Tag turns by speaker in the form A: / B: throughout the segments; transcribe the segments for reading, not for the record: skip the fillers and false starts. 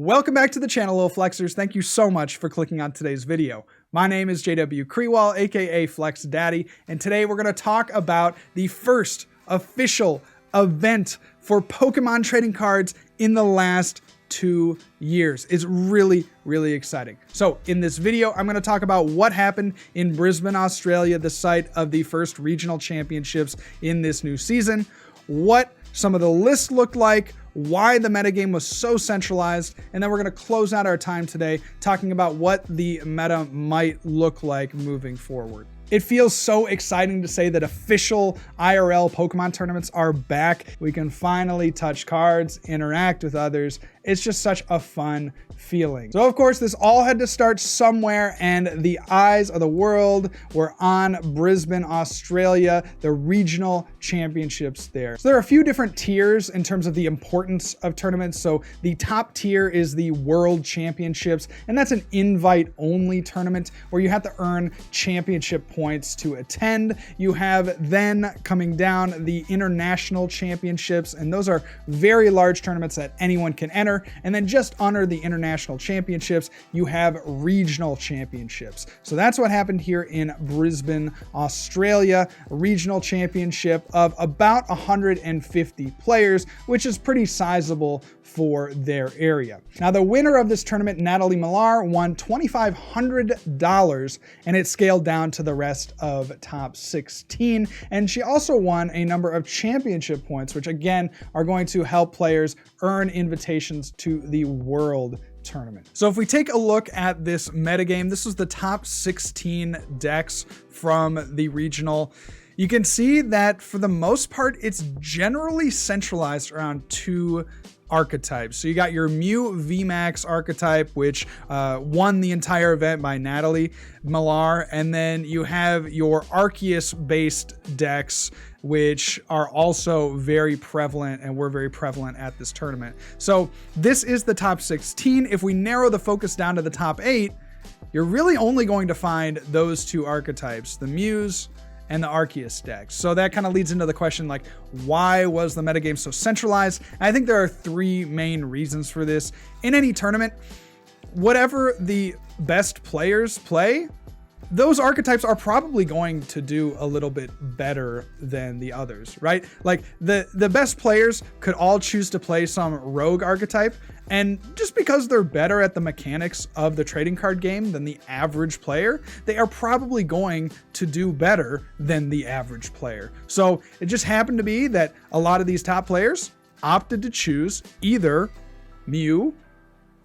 A: Welcome back to the channel, little flexers. Thank you so much for clicking on today's video. My name is JW Kriwal, aka Flex Daddy, and today we're going to talk about the first official event for Pokemon trading cards in the last 2 years. It's really exciting. So in this video, I'm going to talk about what happened in Brisbane, Australia, the site of the first regional championships in this new season, what some of the lists looked like, why the metagame was so centralized, and then we're going to close out our time today talking about what the meta might look like moving forward. It feels so exciting to say that official IRL Pokemon tournaments are back. We can finally touch cards, interact with others. It's just such a fun feeling. So of course, this all had to start somewhere, and the eyes of the world were on Brisbane, Australia, the regional championships there. So there are a few different tiers in terms of the importance of tournaments. So the top tier is the World Championships, and that's an invite-only tournament where you have to earn championship points to attend. You have then coming down the International Championships, and those are very large tournaments that anyone can enter. And then just under the International Championships, you have Regional Championships. So that's what happened here in Brisbane, Australia, a regional championship of about 150 players, which is pretty sizable for their area. Now, the winner of this tournament, Natalie Millar, won $2,500, and it scaled down to the rest of top 16. And she also won a number of championship points, which again are going to help players earn invitations to the World Tournament. So if we take a look at this metagame, this was the top 16 decks from the regional. You can see that for the most part, it's generally centralized around two archetypes. So you got your Mew Vmax archetype, which won the entire event by Natalie Millar, and then you have your Arceus based decks, which are also very prevalent and were very prevalent at this tournament. So this is the top 16. If we narrow the focus down to the top 8, you're really only going to find those two archetypes, the Mews and the Arceus decks. So that kind of leads into the question, like, why was the metagame so centralized? And I think there are three main reasons for this. In any tournament, whatever the best players play, those archetypes are probably going to do a little bit better than the others, right? Like the best players could all choose to play some rogue archetype, and just because they're better at the mechanics of the trading card game than the average player, they are probably going to do better than the average player. So it just happened to be that a lot of these top players opted to choose either Mew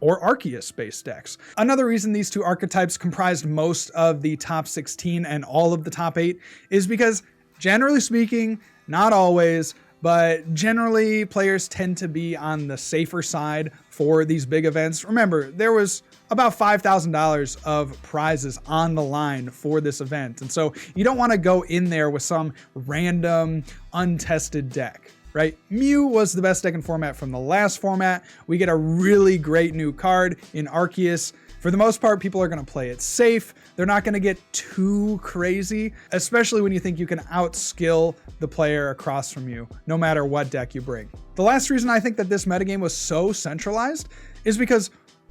A: or Arceus based decks. Another reason these two archetypes comprised most of the top 16 and all of the top 8 is because, generally speaking, not always, but generally players tend to be on the safer side for these big events. Remember, there was about $5,000 of prizes on the line for this event. And so you don't want to go in there with some random untested deck, right? Mew was the best deck in format from the last format. We get a really great new card in Arceus. For the most part, people are going to play it safe. They're not going to get too crazy, especially when you think you can outskill the player across from you, no matter what deck you bring. The last reason I think that this metagame was so centralized is because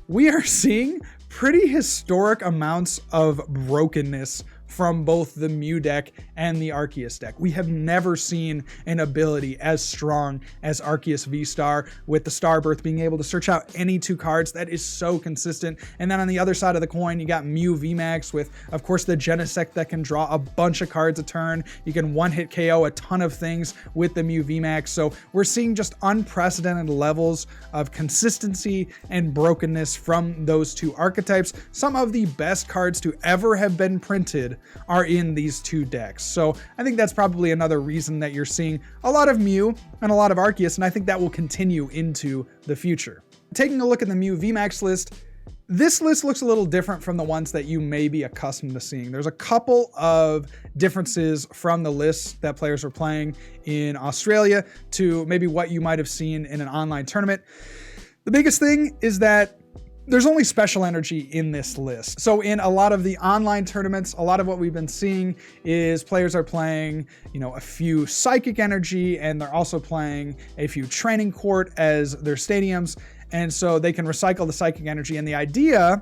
A: we are seeing pretty historic amounts of brokenness from both the Mew deck and the Arceus deck. We have never seen an ability as strong as Arceus V-Star, with the Starbirth being able to search out any two cards. That is so consistent. And then on the other side of the coin, you got Mew VMAX with, of course, the Genesect that can draw a bunch of cards a turn. You can one-hit KO a ton of things with the Mew VMAX. So we're seeing just unprecedented levels of consistency and brokenness from those two archetypes. Some of the best cards to ever have been printed are in these two decks. So I think that's probably another reason that you're seeing a lot of Mew and a lot of Arceus, and I think that will continue into the future. Taking a look at the Mew VMAX list, this list looks a little different from the ones that you may be accustomed to seeing. There's a couple of differences from the lists that players are playing in Australia to maybe what you might have seen in an online tournament. The biggest thing is that there's only special energy in this list. So in a lot of the online tournaments, a lot of what we've been seeing is players are playing, a few psychic energy, and they're also playing a few training court as their stadiums. and so they can recycle the psychic energy. And the idea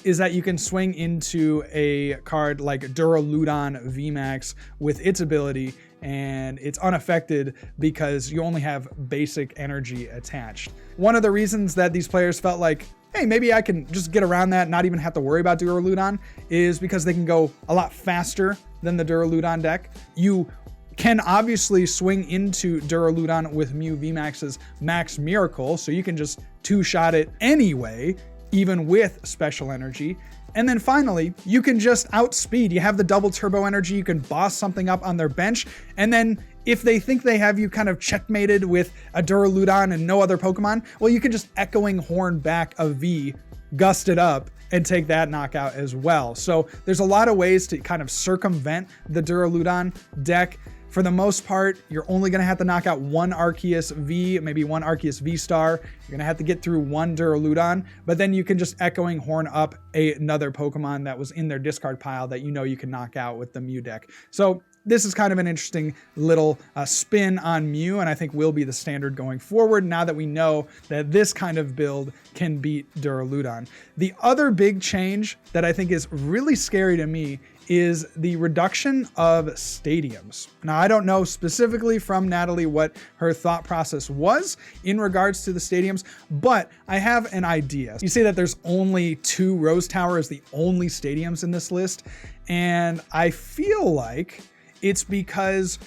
A: is that you can swing into a card like Duraludon Vmax with its ability, and it's unaffected because you only have basic energy attached. One of the reasons that these players felt like, hey, maybe I can just get around that, not even have to worry about Duraludon, is because they can go a lot faster than the Duraludon deck. You can obviously swing into Duraludon with Mew VMAX's Max Miracle, so you can just two-shot it anyway, even with special energy. And then finally, you can just outspeed. You have the double turbo energy, you can boss something up on their bench, and then if they think they have you kind of checkmated with a Duraludon and no other Pokemon, well, you can just Echoing Horn back a V, gust it up, and take that knockout as well. So there's a lot of ways to kind of circumvent the Duraludon deck. For the most part, you're only going to have to knock out one Arceus V, maybe one Arceus V-Star. You're going to have to get through one Duraludon, but then you can just Echoing Horn up another Pokemon that was in their discard pile that you know you can knock out with the Mew deck. So this is kind of an interesting little spin on Mew, and I think will be the standard going forward now that we know that this kind of build can beat Duraludon. The other big change that I think is really scary to me is the reduction of stadiums. Now, I don't know specifically from Natalie what her thought process was in regards to the stadiums, but I have an idea. You say that there's only 2 Rose Tower as the only stadiums in this list, and I feel like it's because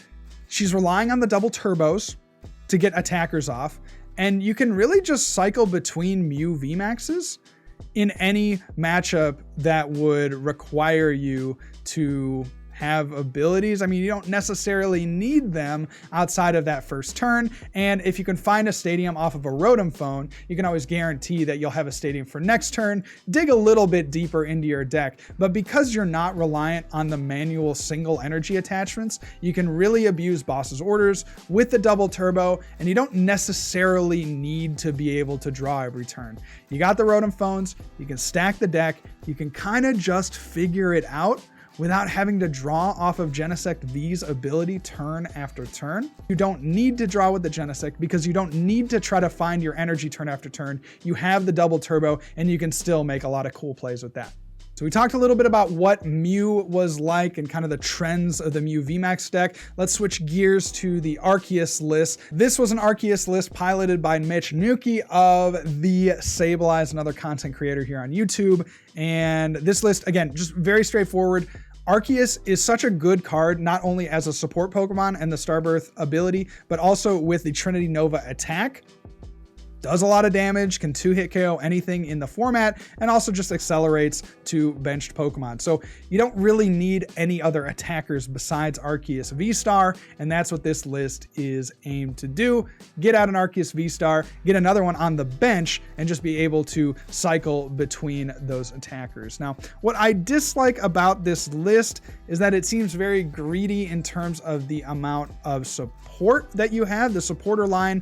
A: she's relying on the double turbos to get attackers off, and you can really just cycle between Mew VMAXs in any matchup that would require you to have abilities. I mean, you don't necessarily need them outside of that first turn. And if you can find a stadium off of a Rotom phone, you can always guarantee that you'll have a stadium for next turn. Dig a little bit deeper into your deck. But because you're not reliant on the manual single energy attachments, you can really abuse boss's orders with the double turbo, and you don't necessarily need to be able to draw every turn. You got the Rotom phones, you can stack the deck, you can kind of just figure it out without having to draw off of Genesect V's ability turn after turn. You don't need to draw with the Genesect because you don't need to try to find your energy turn after turn. You have the double turbo and you can still make a lot of cool plays with that. So we talked a little bit about what Mew was like and kind of the trends of the Mew VMAX deck. Let's switch gears to the Arceus list. This was an Arceus list piloted by Mitch Nuki of the Sableyes, another content creator here on YouTube. And this list, again, just very straightforward. Arceus is such a good card, not only as a support Pokemon and the Starbirth ability, but also with the Trinity Nova attack. Does a lot of damage, can 2-hit KO anything in the format, and also just accelerates to benched Pokemon. So you don't really need any other attackers besides Arceus V-Star, and that's what this list is aimed to do. Get out an Arceus V-Star, get another one on the bench, and just be able to cycle between those attackers. Now, what I dislike about this list is that it seems very greedy in terms of the amount of support that you have. The supporter line,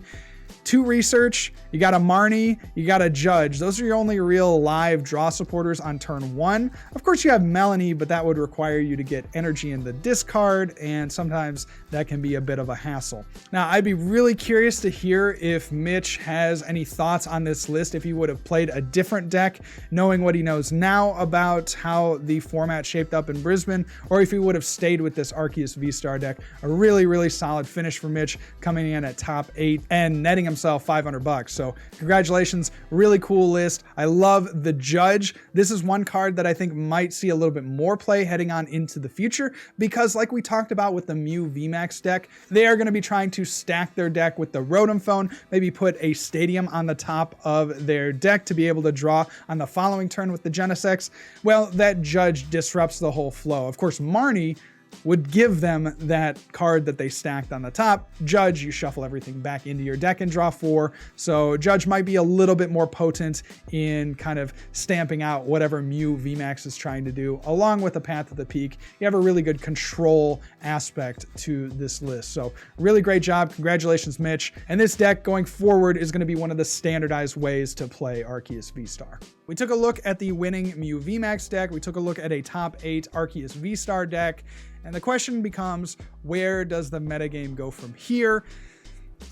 A: 2 research, you got a Marnie, you got a Judge. Those are your only real live draw supporters on turn 1. Of course, you have Melanie, but that would require you to get energy in the discard, and sometimes that can be a bit of a hassle. Now, I'd be really curious to hear if Mitch has any thoughts on this list, if he would have played a different deck, knowing what he knows now about how the format shaped up in Brisbane, or if he would have stayed with this Arceus V-Star deck. A really, really solid finish for Mitch, coming in at top 8 and netting himself $500. So congratulations, really cool list. I love the Judge. This is one card that I think might see a little bit more play heading on into the future, because like we talked about with the Mew VMAX deck, they are going to be trying to stack their deck with the Rotom phone, maybe put a stadium on the top of their deck to be able to draw on the following turn with the Genesects. Well, that Judge disrupts the whole flow. Of course, Marnie would give them that card that they stacked on the top. Judge, you shuffle everything back into your deck and draw 4. So Judge might be a little bit more potent in kind of stamping out whatever Mew VMAX is trying to do, along with the Path to the Peak. You have a really good control aspect to this list. So really great job. Congratulations, Mitch. And this deck going forward is going to be one of the standardized ways to play Arceus V-Star. We took a look at the winning Mew VMAX deck. We took a look at a top 8 Arceus V-Star deck. And the question becomes, where does the metagame go from here?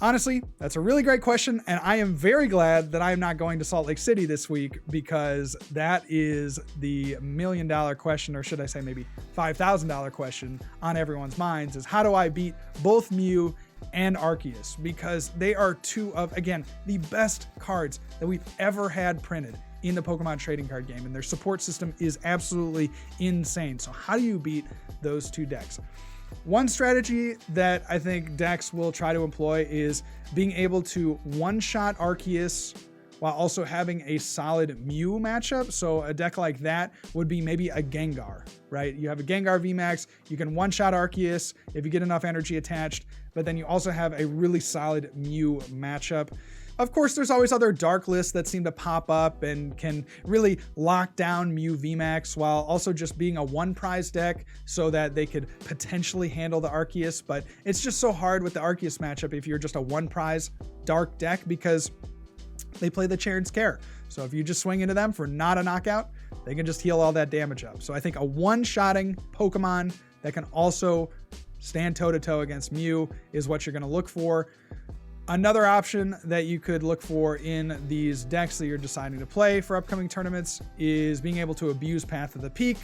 A: Honestly, that's a really great question, and I am very glad that I am not going to Salt Lake City this week, because that is the $1 million question, or should I say maybe $5,000 question on everyone's minds, is how do I beat both Mew and Arceus? Because they are two of, again, the best cards that we've ever had printed in the Pokemon trading card game, and their support system is absolutely insane. So how do you beat those two decks? One strategy that I think decks will try to employ is being able to one-shot Arceus while also having a solid Mew matchup. So a deck like that would be maybe a Gengar, right? You have a Gengar Vmax, you can one-shot Arceus if you get enough energy attached, but then you also have a really solid Mew matchup. Of course, there's always other dark lists that seem to pop up and can really lock down Mew VMAX while also just being a one prize deck so that they could potentially handle the Arceus. But it's just so hard with the Arceus matchup if you're just a one prize dark deck, because they play the Charon's Care. So if you just swing into them for not a knockout, they can just heal all that damage up. So I think a one-shotting Pokemon that can also stand toe-to-toe against Mew is what you're going to look for. Another option that you could look for in these decks that you're deciding to play for upcoming tournaments is being able to abuse Path of the Peak.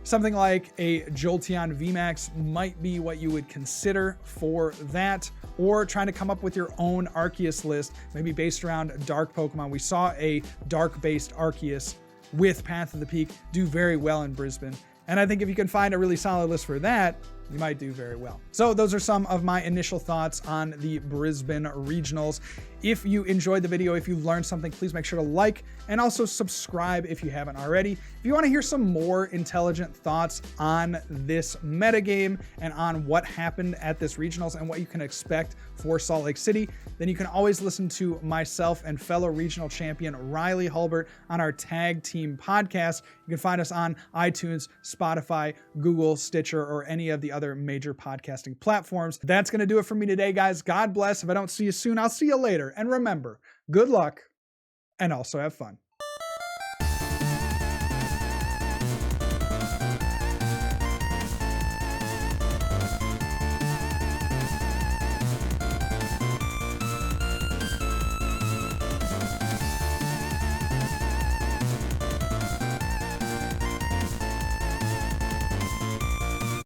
A: Something like a Jolteon VMAX might be what you would consider for that, or trying to come up with your own Arceus list, maybe based around dark Pokemon. We saw a dark-based Arceus with Path of the Peak do very well in Brisbane, and I think if you can find a really solid list for that, you might do very well. So those are some of my initial thoughts on the Brisbane Regionals. If you enjoyed the video, if you learned something, please make sure to like and also subscribe if you haven't already. If you want to hear some more intelligent thoughts on this metagame and on what happened at this Regionals and what you can expect for Salt Lake City, then you can always listen to myself and fellow regional champion Riley Hulbert on our Tag Team podcast. You can find us on iTunes, Spotify, Google, Stitcher, or any of the other major podcasting platforms. That's going to do it for me today, guys. God bless. If I don't see you soon, I'll see you later. And remember, good luck and also have fun.